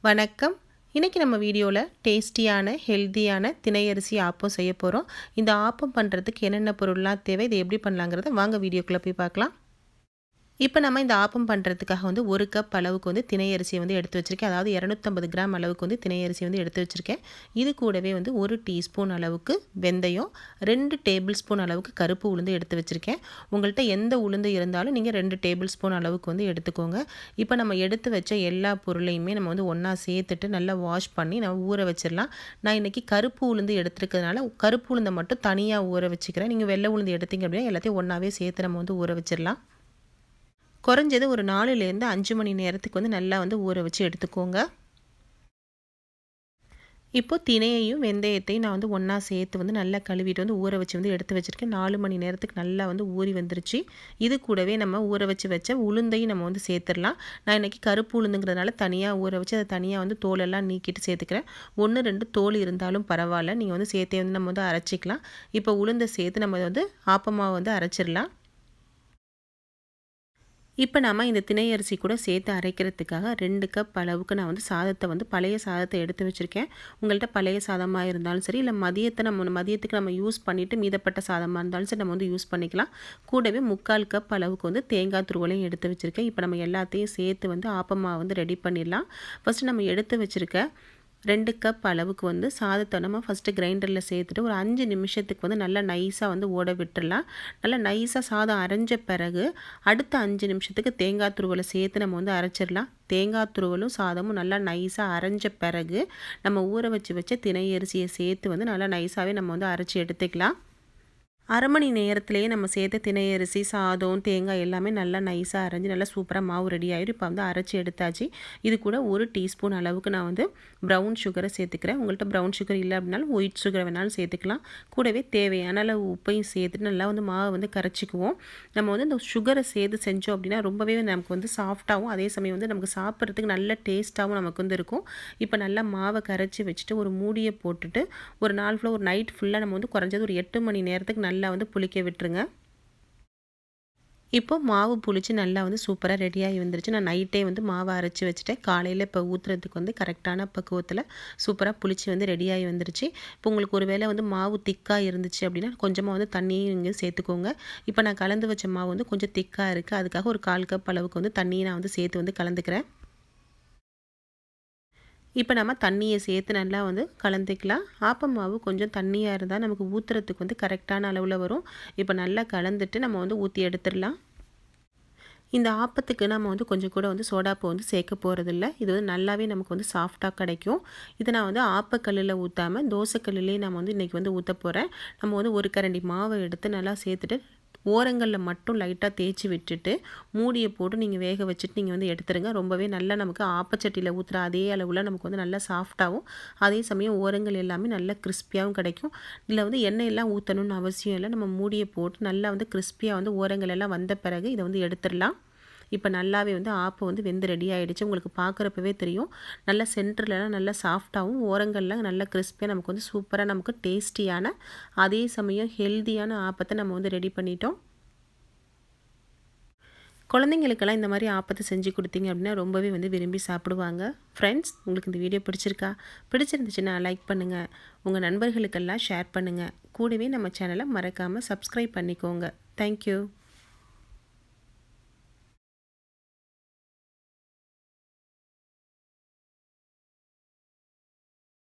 வணக்கம். இன்னைக்கு நம்ம வீடியோல டேஸ்டியான, ஹெல்தியான திணை அரிசி ஆப்பம் செய்ய போறோம். இந்த ஆப்பம் பண்றதுக்கு என்னென்ன பொருள்லாம் தேவை, இதை எப்படி பண்ணலாங்கிறத வாங்க வீடியோக்குள்ள போய் பார்க்கலாம். இப்போ நம்ம இந்த ஆப்பம் பண்ணுறதுக்காக வந்து 1 கப் அளவுக்கு வந்து திணை அரிசியை வந்து எடுத்து வச்சுருக்கேன். அதாவது 250 கிராம் அளவுக்கு வந்து திணை அரிசி வந்து எடுத்து வச்சுருக்கேன். இது கூடவே வந்து 1 டீஸ்பூன் அளவுக்கு வெந்தயம், 2 டேபிள் ஸ்பூன் அளவுக்கு கருப்பு உளுந்து எடுத்து வச்சுருக்கேன். உங்கள்கிட்ட எந்த உளுந்து இருந்தாலும் நீங்கள் 2 டேபிள் ஸ்பூன் அளவுக்கு வந்து எடுத்துக்கோங்க. இப்போ நம்ம எடுத்து வச்ச எல்லா பொருளையுமே நம்ம வந்து ஒன்றா சேர்த்துட்டு நல்லா வாஷ் பண்ணி நம்ம ஊற வச்சிடலாம். நான் இன்றைக்கி கருப்பு உளுந்து எடுத்துருக்கிறதுனால கருப்பு உளுந்தை மட்டும் தனியாக ஊற வச்சுக்கிறேன். நீங்கள் வெள்ளை உளுந்து எடுத்தீங்க அப்படின்னா எல்லாத்தையும் ஒன்றாவே சேர்த்து நம்ம வந்து ஊற வச்சிடலாம். குறைஞ்சது ஒரு 4லேருந்து 5 மணி நேரத்துக்கு வந்து நல்லா வந்து ஊற வச்சு எடுத்துக்கோங்க. இப்போது திணையையும் வெந்தயத்தையும் நான் வந்து ஒன்றா சேர்த்து வந்து நல்லா கழுவிட்டு வந்து ஊற வச்சு வந்து எடுத்து வச்சுருக்கேன். 4 மணி நேரத்துக்கு நல்லா வந்து ஊறி வந்துருச்சு. இது கூடவே நம்ம ஊற வச்ச உளுந்தையும் நம்ம வந்து சேர்த்துடலாம். நான் இன்றைக்கி கருப்பு உளுந்துங்கிறதுனால தனியாக ஊற வச்சு அதை தனியாக வந்து தோலெல்லாம் நீக்கிட்டு சேர்த்துக்கிறேன். 1, 2 தோல் இருந்தாலும் பரவாயில்ல, நீங்கள் வந்து சேர்த்தே வந்து நம்ம வந்து அரைச்சிக்கலாம். இப்போ உளுந்தை சேர்த்து நம்ம வந்து ஆப்பமாவை வந்து அரைச்சிடலாம். இப்போ நம்ம இந்த திணை அரிசி கூட சேர்த்து அரைக்கிறதுக்காக 2 கப் அளவுக்கு நான் வந்து சாதத்தை வந்து பழைய சாதத்தை எடுத்து வச்சுருக்கேன். உங்கள்கிட்ட பழைய சாதமாக இருந்தாலும் சரி, இல்லை மதியத்துக்கு நம்ம யூஸ் பண்ணிவிட்டு மீதப்பட்ட சாதமாக இருந்தாலும் சரி நம்ம வந்து யூஸ் பண்ணிக்கலாம். கூடவே 3/4 கப் அளவுக்கு வந்து தேங்காய் துருவலையும் எடுத்து வச்சுருக்கேன். இப்போ நம்ம எல்லாத்தையும் சேர்த்து வந்து ஆப்பமாக வந்து ரெடி பண்ணிடலாம். ஃபஸ்ட்டு நம்ம எடுத்து வச்சுருக்க 2 கப் அளவுக்கு வந்து சாதத்தை நம்ம ஃபஸ்ட்டு கிரைண்டரில் சேர்த்துட்டு ஒரு 5 நிமிஷத்துக்கு வந்து நல்லா நைஸாக வந்து ஓட விட்டுடலாம். நல்லா நைஸாக சாதம் அரைஞ்ச பிறகு அடுத்த 5 நிமிஷத்துக்கு தேங்காய் துருவலை சேர்த்து நம்ம வந்து அரைச்சிடலாம். தேங்காய் துருவலும் சாதமும் நல்லா நைஸாக அரைஞ்ச பிறகு நம்ம ஊற வச்ச திணை அரிசியை சேர்த்து வந்து நல்லா நைஸாகவே நம்ம வந்து அரைச்சி எடுத்துக்கலாம். 1/2 மணி நேரத்துலேயே நம்ம சேர்த்த திணை அரிசி, சாதம், தேங்காய் எல்லாமே நல்லா நைஸாக அரைஞ்சி நல்லா சூப்பராக மாவு ரெடி ஆகிடும். இப்போ வந்து அரைச்சி எடுத்தாச்சு. இது கூட 1 டீஸ்பூன் அளவுக்கு நான் வந்து ப்ரௌன் சுகரை சேர்த்துக்கிறேன். உங்கள்கிட்ட ப்ரௌன் சுகர் இல்லை அப்படின்னாலும் ஒயிட் சுகரை வேணாலும் சேர்த்துக்கலாம். கூடவே தேவையான அளவு உப்பையும் சேர்த்துட்டு நல்லா வந்து மாவை வந்து கரைச்சிக்குவோம். நம்ம வந்து இந்த சுகரை சேர்த்து செஞ்சோம் அப்படின்னா ரொம்பவே நமக்கு வந்து சாஃப்டாகவும் அதே சமயம் வந்து நமக்கு சாப்பிட்றதுக்கு நல்ல டேஸ்ட்டாகவும் நமக்கு வந்து இருக்கும். இப்போ நல்லா மாவை கரைச்சி வச்சுட்டு ஒரு மூடியை போட்டுட்டு ஒரு நாள் ஃபுல்லாக ஒரு நைட் ஃபுல்லாக நம்ம வந்து குறைஞ்சது ஒரு 8 மணி நேரத்துக்கு நல்லா வந்து புளிக்க விட்டுருங்க. இப்போ மாவு புளிச்சு நல்லா வந்து சூப்பராக ரெடியாகி வந்துருச்சு. நான் நைட்டே வந்து மாவை அரைச்சி வச்சுட்டேன். காலையில் இப்போ ஊற்றுறதுக்கு வந்து கரெக்டான பக்குவத்தில் சூப்பராக புளிச்சு வந்து ரெடியாகி வந்துருச்சு. இப்போ உங்களுக்கு ஒரு வேளை வந்து மாவு திக்காக இருந்துச்சு அப்படின்னா கொஞ்சமாக வந்து தண்ணியும் இங்கே சேர்த்துக்கோங்க. இப்போ நான் கலந்து வச்ச மாவு வந்து கொஞ்சம் திக்காக இருக்குது. அதுக்காக ஒரு 1/4 கப் அளவுக்கு வந்து தண்ணியை நான் வந்து சேர்த்து வந்து கலந்துக்கிறேன். இப்போ நம்ம தண்ணியை சேர்த்து நல்லா வந்து கலந்துக்கலாம். ஆப்ப மாவு கொஞ்சம் தண்ணியாக இருந்தால் நமக்கு ஊற்றுறதுக்கு வந்து கரெக்டான அளவில் வரும். இப்போ நல்லா கலந்துட்டு நம்ம வந்து ஊற்றி எடுத்துடலாம். இந்த ஆப்பத்துக்கு நம்ம வந்து கொஞ்சம் கூட வந்து சோடாப்பூ வந்து சேர்க்க போகிறதில்ல. இது வந்து நல்லாவே நமக்கு வந்து சாஃப்டாக கிடைக்கும். இதை நான் வந்து ஆப்பக்கல்லில் ஊற்றாமல் தோசைக்கல்லுலேயே நம்ம வந்து இன்றைக்கி வந்து ஊற்ற போகிறேன். நம்ம வந்து ஒரு கரண்டி மாவை எடுத்து நல்லா சேர்த்துட்டு ஓரங்களில் மட்டும் லைட்டாக தேய்ச்சி விட்டுட்டு மூடியை போட்டு நீங்கள் வேக வச்சுட்டு நீங்கள் வந்து எடுத்துருங்க. ரொம்பவே நல்லா நமக்கு ஆப்பச்சட்டியில் ஊற்றுற அதே அளவில் நமக்கு வந்து நல்லா சாஃப்டாகவும் அதே சமயம் ஓரங்கள் எல்லாமே நல்லா கிறிஸ்பியாகவும் கிடைக்கும். இதில் வந்து எண்ணெய் எல்லாம் ஊற்றணும்னு அவசியம் இல்லை. நம்ம மூடியை போட்டு நல்லா வந்து கிறிஸ்பியாக வந்து ஓரங்கள் எல்லாம் வந்த பிறகு இதை வந்து எடுத்துடலாம். இப்போ நல்லாவே வந்து ஆப்பம் வந்து வெந்து ரெடி ஆகிடுச்சு. உங்களுக்கு பார்க்குறப்பவே தெரியும். நல்லா சென்டர்லலாம் நல்லா சாஃப்டாகவும் ஓரங்கள்லாம் நல்லா கிறிஸ்பியாக நமக்கு வந்து சூப்பராக நமக்கு டேஸ்டியான அதே சமயம் ஹெல்தியான ஆப்பத்தை நம்ம வந்து ரெடி பண்ணிட்டோம். குழந்தைங்களுக்கெல்லாம் இந்த மாதிரி ஆப்பத்தை செஞ்சு கொடுத்தீங்க அப்படின்னா ரொம்பவே வந்து விரும்பி சாப்பிடுவாங்க. ஃப்ரெண்ட்ஸ், உங்களுக்கு இந்த வீடியோ பிடிச்சிருந்துச்சுன்னா லைக் பண்ணுங்கள். உங்கள் நண்பர்களுக்கெல்லாம் ஷேர் பண்ணுங்கள். கூடவே நம்ம சேனலை மறக்காமல் சப்ஸ்கிரைப் பண்ணிக்கோங்க. தேங்க்யூ.